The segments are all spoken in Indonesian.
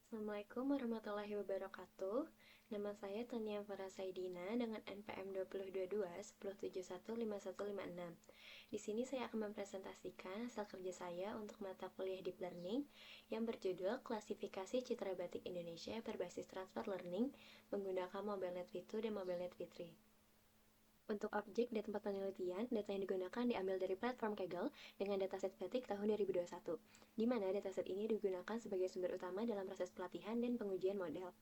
Assalamualaikum warahmatullahi wabarakatuh. Nama saya Tania Farasaidina dengan NPM 2022 10715156. Di sini saya akan mempresentasikan hasil kerja saya untuk mata kuliah Deep Learning yang berjudul Klasifikasi Citra Batik Indonesia berbasis Transfer Learning menggunakan MobileNet V2 dan MobileNet V3. Untuk objek dan tempat penelitian, data yang digunakan diambil dari platform Kaggle dengan dataset batik tahun 2021, di mana dataset ini digunakan sebagai sumber utama dalam proses pelatihan dan pengujian model.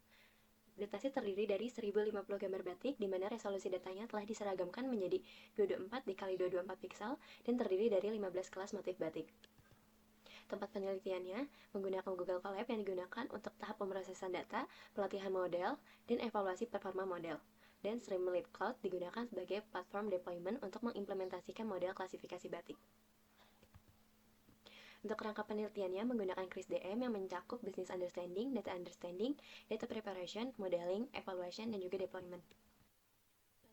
Dataset terdiri dari 1050 gambar batik, di mana resolusi datanya telah diseragamkan menjadi 224 dikali 224 piksel dan terdiri dari 15 kelas motif batik. Tempat penelitiannya menggunakan Google Colab yang digunakan untuk tahap pemrosesan data, pelatihan model, dan evaluasi performa model. Dan Streamlit Cloud digunakan sebagai platform deployment untuk mengimplementasikan model klasifikasi batik. Untuk rangka penelitiannya menggunakan CRISP-DM yang mencakup business understanding, data preparation, modeling, evaluation, dan juga deployment.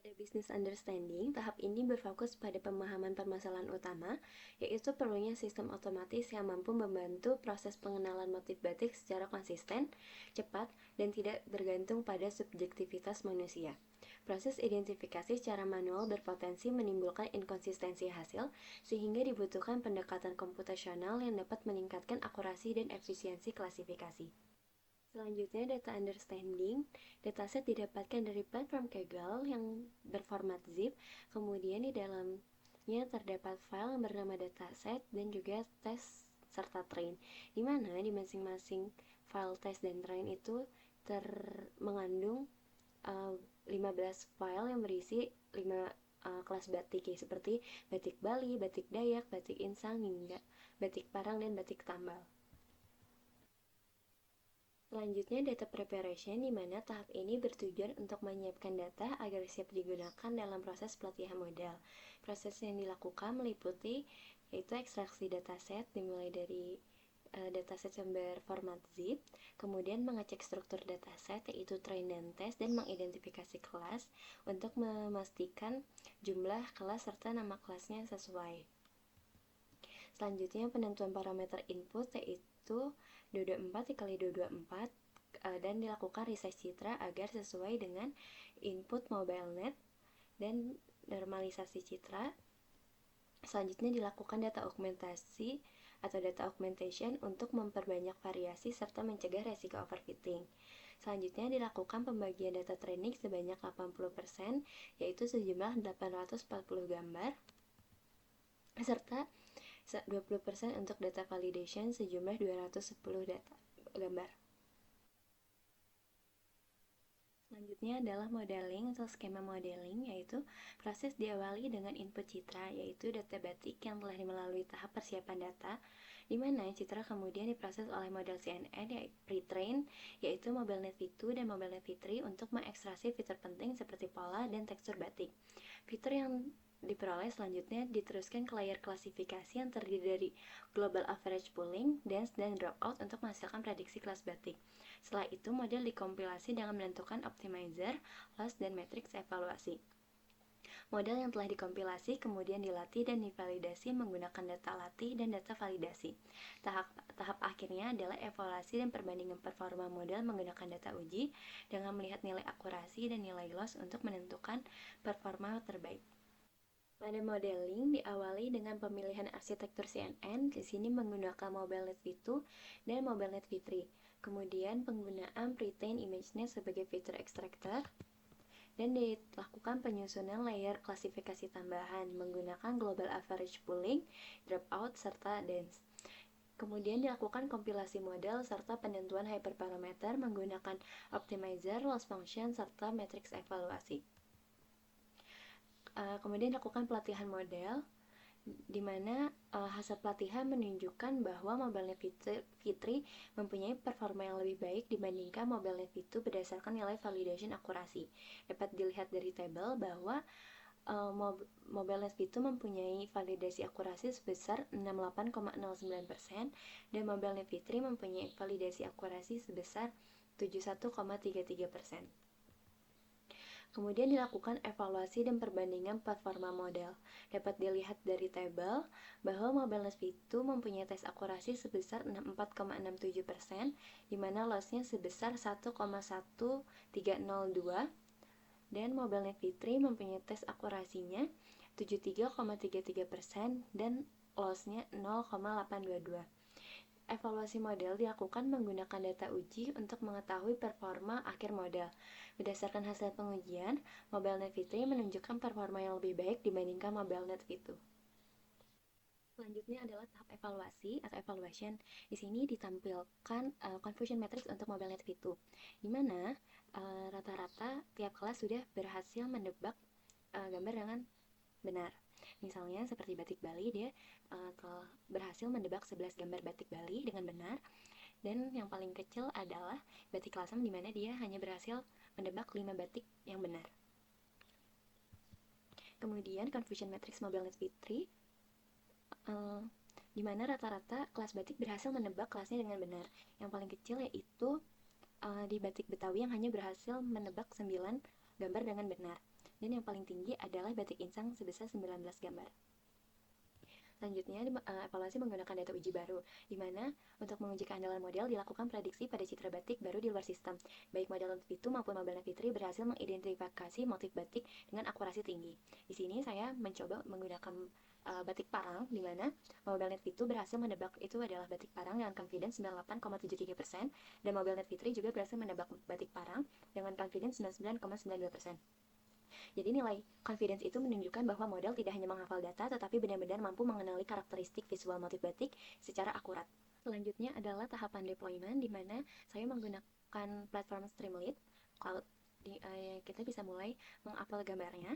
Pada business understanding, tahap ini berfokus pada pemahaman permasalahan utama, yaitu perlunya sistem otomatis yang mampu membantu proses pengenalan motif batik secara konsisten, cepat, dan tidak bergantung pada subjektivitas manusia. Proses identifikasi secara manual berpotensi menimbulkan inkonsistensi hasil, sehingga dibutuhkan pendekatan komputasional yang dapat meningkatkan akurasi dan efisiensi klasifikasi. Selanjutnya, data understanding. Dataset didapatkan dari platform Kaggle yang berformat zip, kemudian di dalamnya terdapat file yang bernama dataset dan juga test serta train, di mana di masing-masing file test dan train itu mengandung 15 file yang berisi 5 kelas batik, ya, seperti batik Bali, batik Dayak, batik Insang, hingga batik Parang dan batik Tambal. Selanjutnya, data preparation, di mana tahap ini bertujuan untuk menyiapkan data agar siap digunakan dalam proses pelatihan model. Proses yang dilakukan meliputi yaitu ekstraksi dataset dimulai dari dataset yang berformat zip, kemudian mengecek struktur dataset yaitu train dan test, dan mengidentifikasi kelas untuk memastikan jumlah kelas serta nama kelasnya sesuai. Selanjutnya, penentuan parameter input yaitu 224 dikali 224 dan dilakukan resize citra agar sesuai dengan input MobileNet dan normalisasi citra. Selanjutnya dilakukan data augmentasi atau data augmentation untuk memperbanyak variasi serta mencegah resiko overfitting. Selanjutnya dilakukan pembagian data training sebanyak 80%, yaitu sejumlah 840 gambar, serta 20% untuk data validation sejumlah 210 data gambar. Selanjutnya adalah modeling atau skema modeling, yaitu proses diawali dengan input citra, yaitu data batik yang telah melalui tahap persiapan data, di mana citra kemudian diproses oleh model CNN yaitu pre-train, yaitu MobileNet V2 dan MobileNet V3 untuk mengekstraksi fitur penting seperti pola dan tekstur batik. Fitur yang diperoleh selanjutnya diteruskan ke layer klasifikasi yang terdiri dari global average pooling, dense, dan dropout untuk menghasilkan prediksi kelas batik. Setelah itu, model dikompilasi dengan menentukan optimizer, loss, dan matriks evaluasi. Model yang telah dikompilasi kemudian dilatih dan divalidasi menggunakan data latih dan data validasi. Tahap akhirnya adalah evaluasi dan perbandingan performa model menggunakan data uji dengan melihat nilai akurasi dan nilai loss untuk menentukan performa terbaik. Pada modeling diawali dengan pemilihan arsitektur CNN, di sini menggunakan MobileNet V2 dan MobileNet V3. Kemudian penggunaan pre-trained ImageNet sebagai fitur extractor, dan dilakukan penyusunan layer klasifikasi tambahan menggunakan global average pooling, dropout, serta dense. Kemudian dilakukan kompilasi model serta penentuan hyperparameter menggunakan optimizer, loss function, serta matriks evaluasi. Kemudian dilakukan pelatihan model, di mana hasil pelatihan menunjukkan bahwa MobileNet V3 mempunyai performa yang lebih baik dibandingkan MobileNet V2 berdasarkan nilai validation akurasi. Dapat dilihat dari tabel bahwa MobileNet V2 mempunyai validasi akurasi sebesar 68,09% dan MobileNet V3 mempunyai validasi akurasi sebesar 71,33%. Kemudian dilakukan evaluasi dan perbandingan performa model. Dapat dilihat dari tabel bahwa Mobilenet V2 mempunyai tes akurasi sebesar 64,67%, di mana lossnya sebesar 1,1302, dan Mobilenet V3 mempunyai tes akurasinya 73,33% dan lossnya 0,822. Evaluasi model dilakukan menggunakan data uji untuk mengetahui performa akhir model. Berdasarkan hasil pengujian, Mobilenet V3 menunjukkan performa yang lebih baik dibandingkan Mobilenet V2. Selanjutnya adalah tahap evaluasi atau evaluation. Di sini ditampilkan confusion matrix untuk Mobilenet V2, di mana rata-rata tiap kelas sudah berhasil menebak gambar dengan benar. Misalnya seperti batik Bali, dia telah berhasil mendebak 11 gambar batik Bali dengan benar. Dan yang paling kecil adalah batik Lasem, di mana dia hanya berhasil mendebak 5 batik yang benar. Kemudian confusion matrix Mobilenet V3, di mana rata-rata kelas batik berhasil menebak kelasnya dengan benar. Yang paling kecil yaitu di batik Betawi yang hanya berhasil menebak 9 gambar dengan benar. Dan yang paling tinggi adalah batik Insang sebesar 19 gambar. Selanjutnya, evaluasi menggunakan data uji baru, di mana untuk menguji keandalan model dilakukan prediksi pada citra batik baru di luar sistem. Baik Mobilenet V2 maupun Mobilenet V3 berhasil mengidentifikasi motif batik dengan akurasi tinggi. Di sini saya mencoba menggunakan batik parang, di mana Mobilenet V2 berhasil menebak itu adalah batik parang dengan confidence 98,73%, dan Mobilenet V3 juga berhasil menebak batik parang dengan confidence 99,92%. Jadi nilai confidence itu menunjukkan bahwa model tidak hanya menghafal data, tetapi benar-benar mampu mengenali karakteristik visual motif batik secara akurat. Selanjutnya adalah tahapan deployment, di mana saya menggunakan platform Streamlit Cloud. Kita bisa mulai mengupload gambarnya.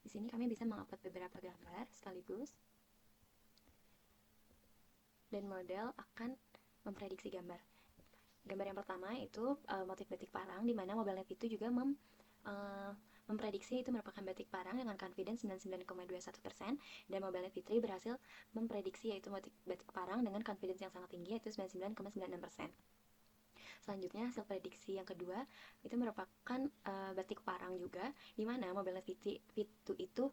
Di sini kami bisa mengupload beberapa gambar sekaligus, dan model akan memprediksi gambar. Gambar yang pertama itu motif batik parang, di mana Mobilenet itu juga memprediksi itu merupakan batik parang dengan confidence 99,21%, dan Mobilenet V3 berhasil memprediksi yaitu motif batik parang dengan confidence yang sangat tinggi yaitu 99,96%. Selanjutnya hasil prediksi yang kedua itu merupakan batik parang juga, di mana Mobilenet V2 itu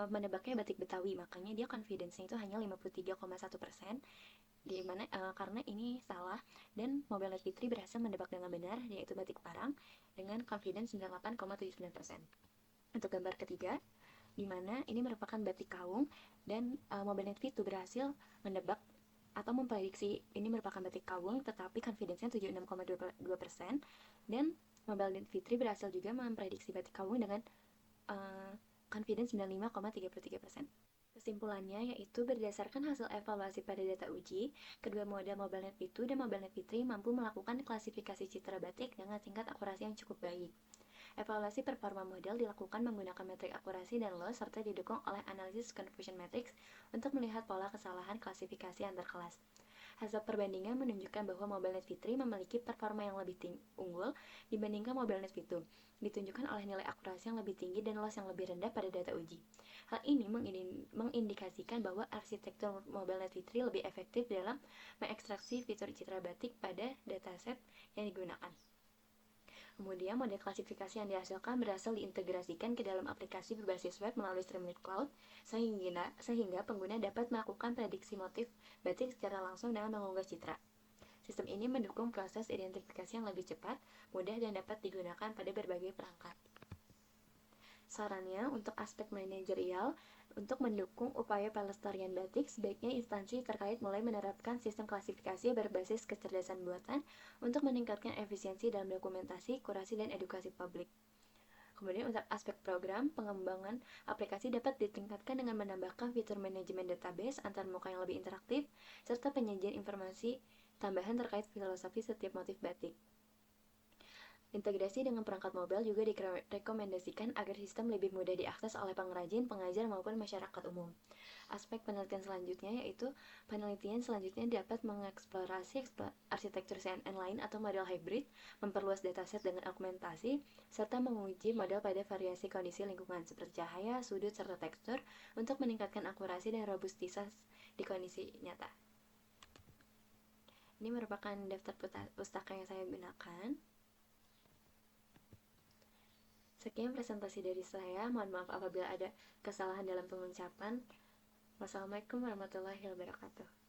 menebaknya batik Betawi, makanya dia confidence-nya itu hanya 53,1%, di mana karena ini salah, dan Mobilenet V3 berhasil mendebak dengan benar yaitu batik parang dengan confidence 98,79%. Untuk gambar ketiga, di mana ini merupakan batik kaung, dan Mobilenet V2 berhasil mendebak atau memprediksi ini merupakan batik kaung, tetapi confidence-nya 76,2%, dan Mobilenet V3 berhasil juga memprediksi batik kaung dengan confidence 95,33%. Kesimpulannya yaitu berdasarkan hasil evaluasi pada data uji, kedua model Mobilenet V2 dan Mobilenet V3 mampu melakukan klasifikasi citra batik dengan tingkat akurasi yang cukup baik. Evaluasi performa model dilakukan menggunakan metrik akurasi dan loss serta didukung oleh analisis confusion matrix untuk melihat pola kesalahan klasifikasi antar kelas. Hasil perbandingan menunjukkan bahwa Mobilenet V3 memiliki performa yang lebih unggul dibandingkan Mobilenet V2, ditunjukkan oleh nilai akurasi yang lebih tinggi dan loss yang lebih rendah pada data uji. Hal ini mengindikasikan bahwa arsitektur Mobilenet V3 lebih efektif dalam mengekstraksi fitur citra batik pada dataset yang digunakan. Kemudian model klasifikasi yang dihasilkan berhasil diintegrasikan ke dalam aplikasi berbasis web melalui Streamlit Cloud, sehingga pengguna dapat melakukan prediksi motif batik secara langsung dengan mengunggah citra. Sistem ini mendukung proses identifikasi yang lebih cepat, mudah, dan dapat digunakan pada berbagai perangkat. Sarannya, untuk aspek manajerial, untuk mendukung upaya pelestarian batik, sebaiknya instansi terkait mulai menerapkan sistem klasifikasi berbasis kecerdasan buatan untuk meningkatkan efisiensi dalam dokumentasi, kurasi, dan edukasi publik. Kemudian untuk aspek program, pengembangan aplikasi dapat ditingkatkan dengan menambahkan fitur manajemen database antar muka yang lebih interaktif, serta penyajian informasi tambahan terkait filosofi setiap motif batik. Integrasi dengan perangkat mobile juga direkomendasikan agar sistem lebih mudah diakses oleh pengrajin, pengajar, maupun masyarakat umum. Aspek penelitian selanjutnya yaitu penelitian selanjutnya dapat mengeksplorasi arsitektur CNN lain atau model hybrid, memperluas dataset dengan augmentasi, serta menguji model pada variasi kondisi lingkungan seperti cahaya, sudut, serta tekstur untuk meningkatkan akurasi dan robustitas di kondisi nyata. Ini merupakan daftar pustaka yang saya gunakan. Sekian presentasi dari saya. Mohon maaf apabila ada kesalahan dalam pengucapan. Wassalamualaikum warahmatullahi wabarakatuh.